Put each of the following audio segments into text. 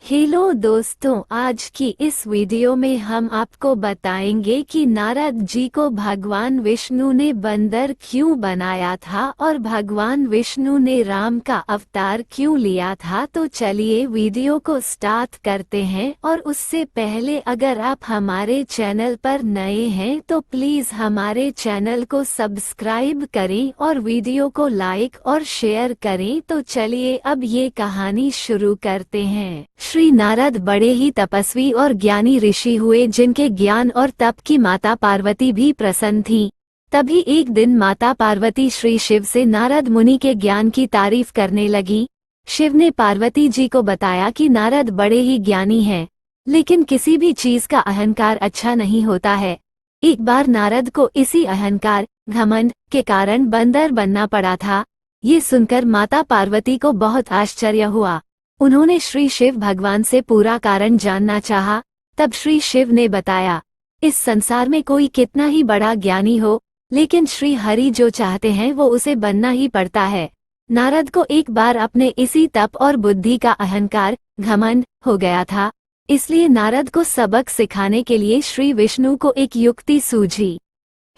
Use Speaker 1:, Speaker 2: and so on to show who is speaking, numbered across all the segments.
Speaker 1: Hello दोस्तों, आज की इस वीडियो में हम आपको बताएंगे कि नारद जी को भगवान विष्णु ने बंदर क्यों बनाया था और भगवान विष्णु ने राम का अवतार क्यों लिया था। तो चलिए वीडियो को स्टार्ट करते हैं। और उससे पहले अगर आप हमारे चैनल पर नए हैं तो प्लीज हमारे चैनल को सब्सक्राइब करें और वीडियो को लाइक और शेयर करें। तो चलिए अब ये कहानी शुरू करते हैं। श्री नारद बड़े ही तपस्वी और ज्ञानी ऋषि हुए, जिनके ज्ञान और तप की माता पार्वती भी प्रसन्न थीं। तभी एक दिन माता पार्वती श्री शिव से नारद मुनि के ज्ञान की तारीफ करने लगी। शिव ने पार्वती जी को बताया कि नारद बड़े ही ज्ञानी हैं, लेकिन किसी भी चीज का अहंकार अच्छा नहीं होता है। एक बार नारद को इसी अहंकार, घमंड के कारण बंदर बनना पड़ा था। ये सुनकर माता पार्वती को बहुत आश्चर्य हुआ। उन्होंने श्री शिव भगवान से पूरा कारण जानना चाहा। तब श्री शिव ने बताया, इस संसार में कोई कितना ही बड़ा ज्ञानी हो, लेकिन श्री हरि जो चाहते हैं वो उसे बनना ही पड़ता है। नारद को एक बार अपने इसी तप और बुद्धि का अहंकार, घमंड हो गया था। इसलिए नारद को सबक सिखाने के लिए श्री विष्णु को एक युक्ति सूझी।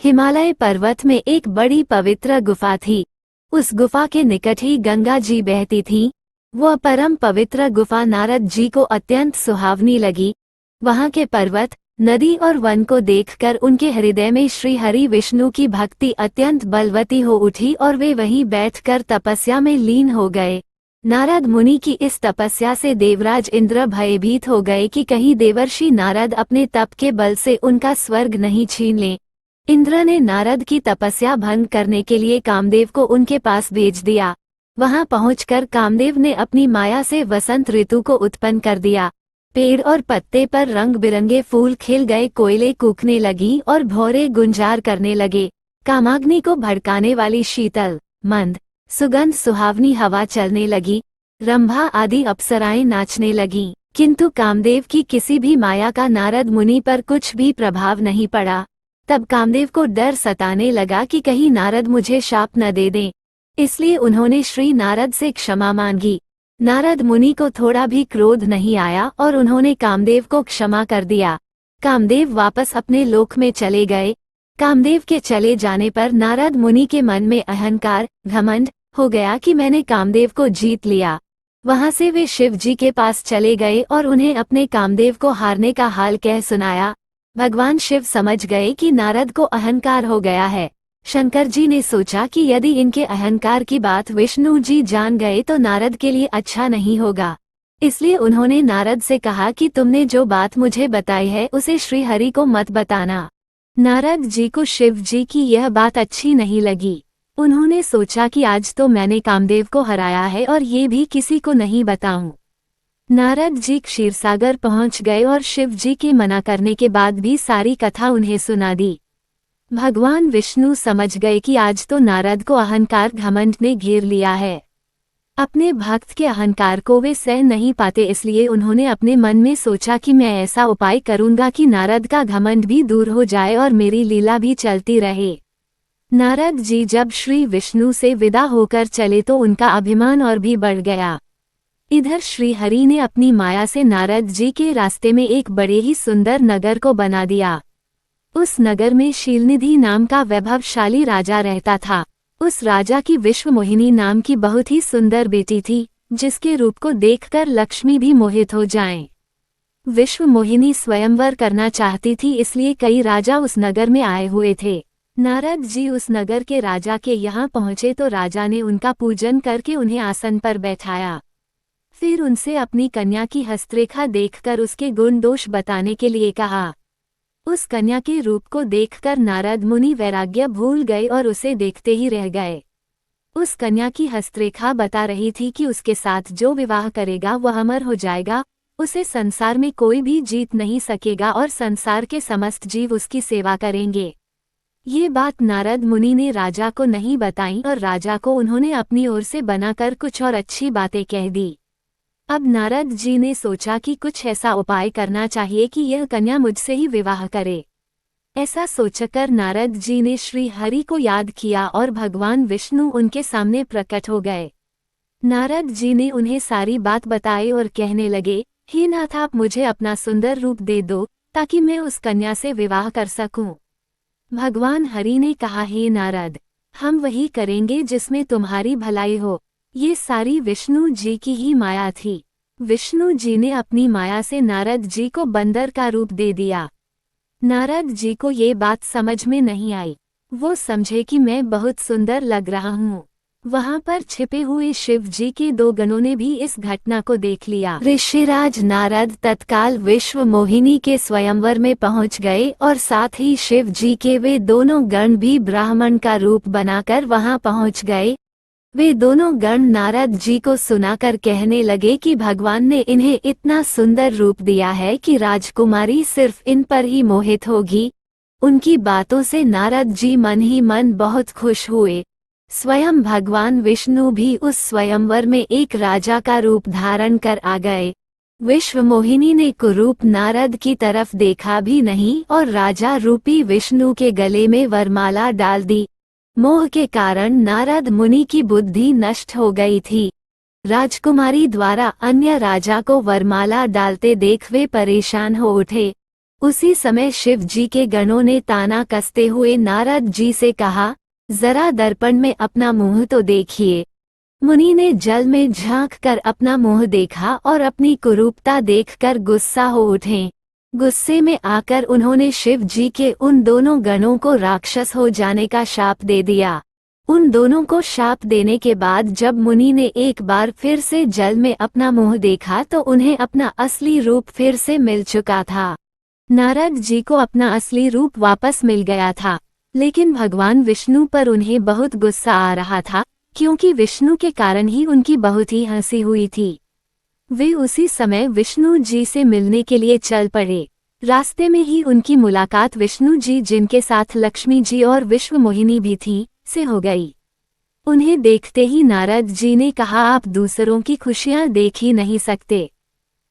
Speaker 1: हिमालय पर्वत में एक बड़ी पवित्र गुफा थी। उस गुफा के निकट ही गंगा जी बहती थीं। वह परम पवित्र गुफा नारद जी को अत्यंत सुहावनी लगी। वहां के पर्वत, नदी और वन को देखकर उनके हृदय में श्री हरि विष्णु की भक्ति अत्यंत बलवती हो उठी और वे वहीं बैठकर तपस्या में लीन हो गए। नारद मुनि की इस तपस्या से देवराज इंद्र भयभीत हो गए कि कहीं देवर्षि नारद अपने तप के बल से उनका स्वर्ग नहीं छीन लें। इंद्र ने नारद की तपस्या भंग करने के लिए कामदेव को उनके पास भेज दिया। वहां पहुंचकर कामदेव ने अपनी माया से वसंत ऋतु को उत्पन्न कर दिया। पेड़ और पत्ते पर रंग बिरंगे फूल खिल गए, कोयले कूकने लगी और भौरे गुंजार करने लगे। कामाग्नि को भड़काने वाली शीतल, मंद, सुगंध सुहावनी हवा चलने लगी। रंभा आदि अप्सराएं नाचने लगीं। किंतु कामदेव की किसी भी माया का नारद मुनि पर कुछ भी प्रभाव नहीं पड़ा। तब कामदेव को डर सताने लगा कि कहीं नारद मुझे शाप न दे दें। इसलिए उन्होंने श्री नारद से क्षमा मांगी। नारद मुनि को थोड़ा भी क्रोध नहीं आया और उन्होंने कामदेव को क्षमा कर दिया। कामदेव वापस अपने लोक में चले गए। कामदेव के चले जाने पर नारद मुनि के मन में अहंकार, घमंड हो गया कि मैंने कामदेव को जीत लिया। वहां से वे शिव जी के पास चले गए और उन्हें अपने कामदेव को हारने का हाल कह सुनाया। भगवान शिव समझ गए कि नारद को अहंकार हो गया है। शंकर जी ने सोचा कि यदि इनके अहंकार की बात विष्णु जी जान गए तो नारद के लिए अच्छा नहीं होगा। इसलिए उन्होंने नारद से कहा कि तुमने जो बात मुझे बताई है उसे श्री हरि को मत बताना। नारद जी को शिव जी की यह बात अच्छी नहीं लगी। उन्होंने सोचा कि आज तो मैंने कामदेव को हराया है और ये भी किसी को नहीं बताऊं। नारद जी क्षीरसागर पहुंच गए और शिव जी के मना करने के बाद भी सारी कथा उन्हें सुना दी। भगवान विष्णु समझ गए कि आज तो नारद को अहंकार, घमंड ने घेर लिया है। अपने भक्त के अहंकार को वे सह नहीं पाते, इसलिए उन्होंने अपने मन में सोचा कि मैं ऐसा उपाय करूंगा कि नारद का घमंड भी दूर हो जाए और मेरी लीला भी चलती रहे। नारद जी जब श्री विष्णु से विदा होकर चले तो उनका अभिमान और भी बढ़ गया। इधर श्री हरि ने अपनी माया से नारद जी के रास्ते में एक बड़े ही सुंदर नगर को बना दिया। उस नगर में शीलनिधि नाम का वैभवशाली राजा रहता था। उस राजा की विश्वमोहिनी नाम की बहुत ही सुंदर बेटी थी, जिसके रूप को देखकर लक्ष्मी भी मोहित हो जाएं। विश्वमोहिनी स्वयंवर करना चाहती थी, इसलिए कई राजा उस नगर में आए हुए थे। नारद जी उस नगर के राजा के यहाँ पहुंचे तो राजा ने उनका पूजन करके उन्हें आसन पर बैठाया। फिर उनसे अपनी कन्या की हस्तरेखा देखकर उसके गुण दोष बताने के लिए कहा। उस कन्या के रूप को देखकर नारद मुनि वैराग्य भूल गए और उसे देखते ही रह गए। उस कन्या की हस्तरेखा बता रही थी कि उसके साथ जो विवाह करेगा वह अमर हो जाएगा, उसे संसार में कोई भी जीत नहीं सकेगा और संसार के समस्त जीव उसकी सेवा करेंगे। ये बात नारद मुनि ने राजा को नहीं बताई और राजा को उन्होंने अपनी ओर से बनाकर कुछ और अच्छी बातें कह दी। अब नारद जी ने सोचा कि कुछ ऐसा उपाय करना चाहिए कि यह कन्या मुझसे ही विवाह करे। ऐसा सोचकर नारद जी ने श्री हरि को याद किया और भगवान विष्णु उनके सामने प्रकट हो गए। नारद जी ने उन्हें सारी बात बताई और कहने लगे, हे नाथ, आप मुझे अपना सुंदर रूप दे दो ताकि मैं उस कन्या से विवाह कर सकूं। भगवान हरि ने कहा, हे नारद, हम वही करेंगे जिसमें तुम्हारी भलाई हो। ये सारी विष्णु जी की ही माया थी। विष्णु जी ने अपनी माया से नारद जी को बंदर का रूप दे दिया। नारद जी को ये बात समझ में नहीं आई। वो समझे कि मैं बहुत सुंदर लग रहा हूँ। वहाँ पर छिपे हुए शिव जी के 2 गणों ने भी इस घटना को देख लिया। ऋषिराज नारद तत्काल विश्व मोहिनी के स्वयंवर में पहुँच गए और साथ ही शिव जी के वे दोनों गण भी ब्राह्मण का रूप बनाकर वहाँ पहुँच गए। वे दोनों गण नारद जी को सुनाकर कहने लगे कि भगवान ने इन्हें इतना सुंदर रूप दिया है कि राजकुमारी सिर्फ इन पर ही मोहित होगी। उनकी बातों से नारद जी मन ही मन बहुत खुश हुए। स्वयं भगवान विष्णु भी उस स्वयंवर में एक राजा का रूप धारण कर आ गए। विश्व मोहिनी ने कुरूप नारद की तरफ देखा भी नहीं और राजा रूपी विष्णु के गले में वरमाला डाल दी। मोह के कारण नारद मुनि की बुद्धि नष्ट हो गई थी। राजकुमारी द्वारा अन्य राजा को वरमाला डालते देख वे परेशान हो उठे। उसी समय शिव जी के गणों ने ताना कसते हुए नारद जी से कहा, जरा दर्पण में अपना मुंह तो देखिए। मुनि ने जल में झांक कर अपना मुंह देखा और अपनी कुरूपता देखकर गुस्सा हो उठे। गुस्से में आकर उन्होंने शिव जी के उन दोनों गणों को राक्षस हो जाने का शाप दे दिया। उन दोनों को शाप देने के बाद जब मुनि ने एक बार फिर से जल में अपना मुंह देखा तो उन्हें अपना असली रूप फिर से मिल चुका था। नारद जी को अपना असली रूप वापस मिल गया था, लेकिन भगवान विष्णु पर उन्हें बहुत गुस्सा आ रहा था, क्योंकि विष्णु के कारण ही उनकी बहुत ही हंसी हुई थी। वे उसी समय विष्णु जी से मिलने के लिए चल पड़े। रास्ते में ही उनकी मुलाकात विष्णु जी, जिनके साथ लक्ष्मी जी और विश्व मोहिनी भी थी, से हो गई। उन्हें देखते ही नारद जी ने कहा, आप दूसरों की खुशियां देख ही नहीं सकते।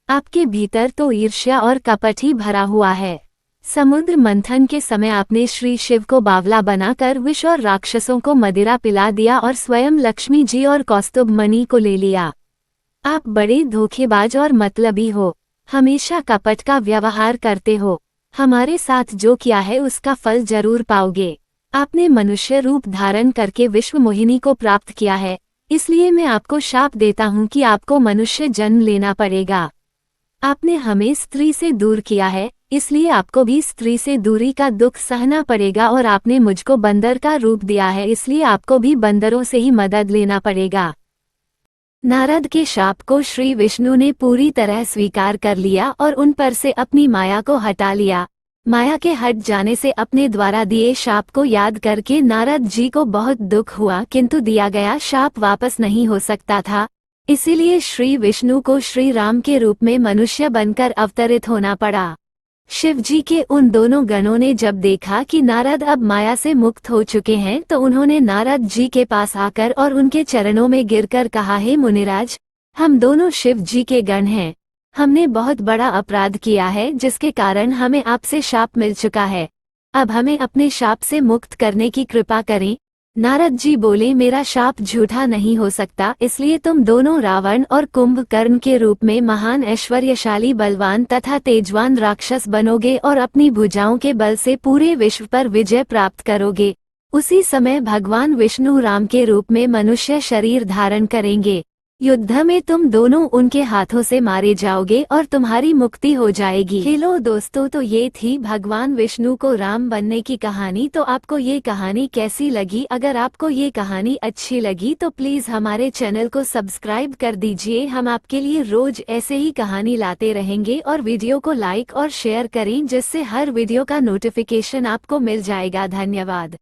Speaker 1: आपके भीतर तो ईर्ष्या और कपट ही भरा हुआ है। समुद्र मंथन के समय आपने श्री शिव को बावला बनाकर विष और राक्षसों को मदिरा पिला दिया और स्वयं लक्ष्मी जी और कौस्तुभ मणि को ले लिया। आप बड़े धोखेबाज और मतलबी हो, हमेशा कपट का व्यवहार करते हो। हमारे साथ जो किया है उसका फल जरूर पाओगे। आपने मनुष्य रूप धारण करके विश्व मोहिनी को प्राप्त किया है, इसलिए मैं आपको शाप देता हूँ कि आपको मनुष्य जन्म लेना पड़ेगा। आपने हमें स्त्री से दूर किया है, इसलिए आपको भी स्त्री से दूरी का दुख सहना पड़ेगा, और आपने मुझको बंदर का रूप दिया है, इसलिए आपको भी बंदरों से ही मदद लेना पड़ेगा। नारद के शाप को श्री विष्णु ने पूरी तरह स्वीकार कर लिया और उन पर से अपनी माया को हटा लिया। माया के हट जाने से अपने द्वारा दिए शाप को याद करके नारद जी को बहुत दुख हुआ, किंतु दिया गया शाप वापस नहीं हो सकता था। इसीलिए श्री विष्णु को श्री राम के रूप में मनुष्य बनकर अवतरित होना पड़ा। शिव जी के उन दोनों गणों ने जब देखा कि नारद अब माया से मुक्त हो चुके हैं तो उन्होंने नारद जी के पास आकर और उनके चरणों में गिरकर कहा, हे मुनिराज, हम दोनों शिव जी के गण हैं। हमने बहुत बड़ा अपराध किया है जिसके कारण हमें आपसे शाप मिल चुका है। अब हमें अपने शाप से मुक्त करने की कृपा करें। नारद जी बोले, मेरा शाप झूठा नहीं हो सकता, इसलिए तुम दोनों रावण और कुंभकर्ण के रूप में महान ऐश्वर्यशाली बलवान तथा तेजवान राक्षस बनोगे और अपनी भुजाओं के बल से पूरे विश्व पर विजय प्राप्त करोगे। उसी समय भगवान विष्णु राम के रूप में मनुष्य शरीर धारण करेंगे। युद्ध में तुम दोनों उनके हाथों से मारे जाओगे और तुम्हारी मुक्ति हो जाएगी। हेलो दोस्तों, तो ये थी भगवान विष्णु को राम बनने की कहानी। तो आपको ये कहानी कैसी लगी? अगर आपको ये कहानी अच्छी लगी तो प्लीज हमारे चैनल को सब्सक्राइब कर दीजिए। हम आपके लिए रोज ऐसे ही कहानी लाते रहेंगे, और वीडियो को लाइक और शेयर करें जिससे हर वीडियो का नोटिफिकेशन आपको मिल जाएगा। धन्यवाद।